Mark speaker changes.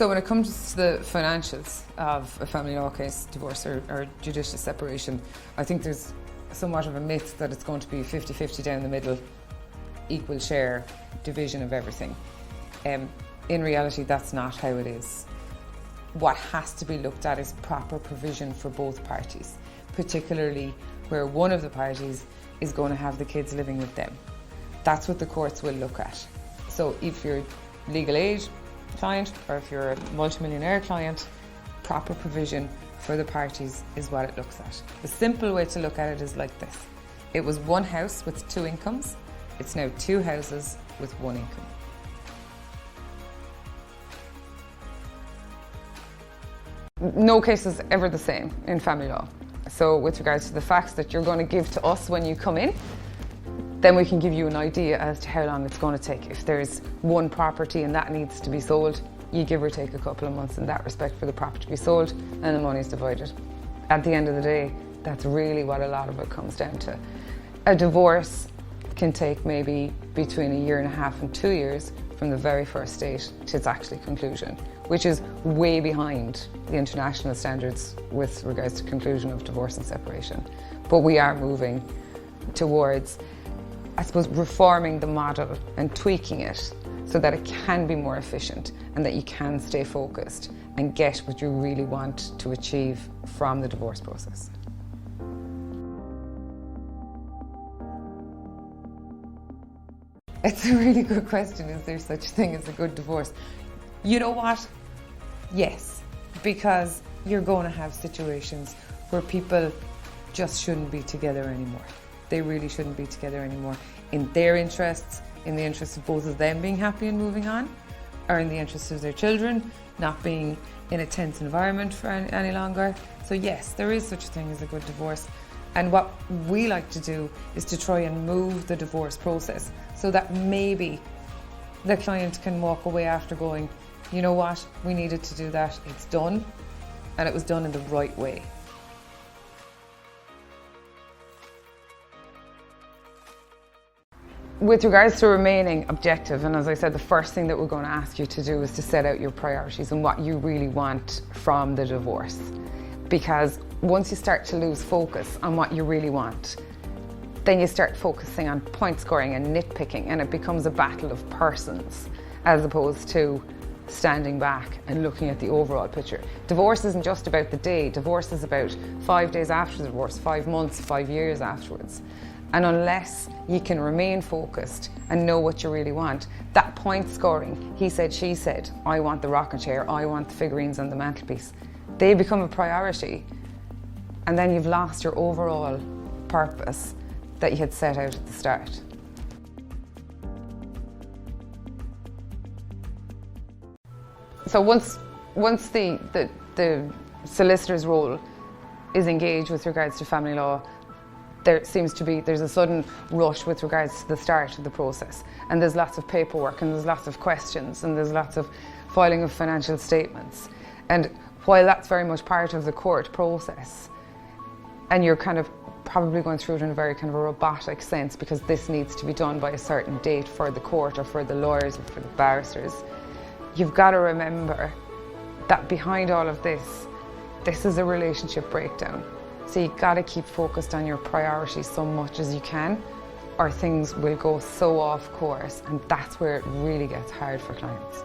Speaker 1: So when it comes to the financials of a family law case, divorce or judicial separation, I think there's somewhat of a myth that it's going to be 50-50 down the middle, equal share, division of everything. In reality, that's not how it is. What has to be looked at is proper provision for both parties, particularly where one of the parties is going to have the kids living with them. That's what the courts will look at. So if you're legal age client or if you're a multimillionaire client, proper provision for the parties is what it looks at. The simple way to look at it is like this. It was one house with two incomes. It's now two houses with one income. No case is ever the same in family law. So with regards to the facts that you're going to give to us when you come in, then we can give you an idea as to how long it's going to take. If there's one property and that needs to be sold, you give or take a couple of months in that respect for the property to be sold, and the money's divided. At the end of the day, that's really what a lot of it comes down to. A divorce can take maybe between 1.5 years and 2 years from the very first date to its actual conclusion, which is way behind the international standards with regards to conclusion of divorce and separation. But we are moving towards, I suppose, reforming the model and tweaking it so that it can be more efficient and that you can stay focused and get what you really want to achieve from the divorce process. It's a really good question. Is there such a thing as a good divorce? You know what? Yes, because you're going to have situations where people just shouldn't be together anymore. They really shouldn't be together anymore in their interests, in the interests of both of them being happy and moving on, or in the interests of their children not being in a tense environment for any longer. So yes, there is such a thing as a good divorce. And what we like to do is to try and move the divorce process so that maybe the client can walk away after going, you know what, we needed to do that, it's done, and it was done in the right way. With regards to remaining objective, and as I said, the first thing that we're going to ask you to do is to set out your priorities and what you really want from the divorce. Because once you start to lose focus on what you really want, then you start focusing on point scoring and nitpicking, and it becomes a battle of persons as opposed to standing back and looking at the overall picture. Divorce isn't just about the day. Divorce is about 5 days after the divorce, 5 months, 5 years afterwards. And unless you can remain focused and know what you really want, that point scoring, he said, she said, I want the rocking chair, I want the figurines on the mantelpiece, they become a priority. And then you've lost your overall purpose that you had set out at the start. So once the solicitor's role is engaged with regards to family law, there's a sudden rush with regards to the start of the process, and there's lots of paperwork and there's lots of questions and there's lots of filing of financial statements. And while that's very much part of the court process, and you're kind of probably going through it in a very kind of a robotic sense because this needs to be done by a certain date for the court or for the lawyers or for the barristers, you've got to remember that behind all of this is a relationship breakdown. So you've got to keep focused on your priorities so much as you can, or things will go so off course, and that's where it really gets hard for clients.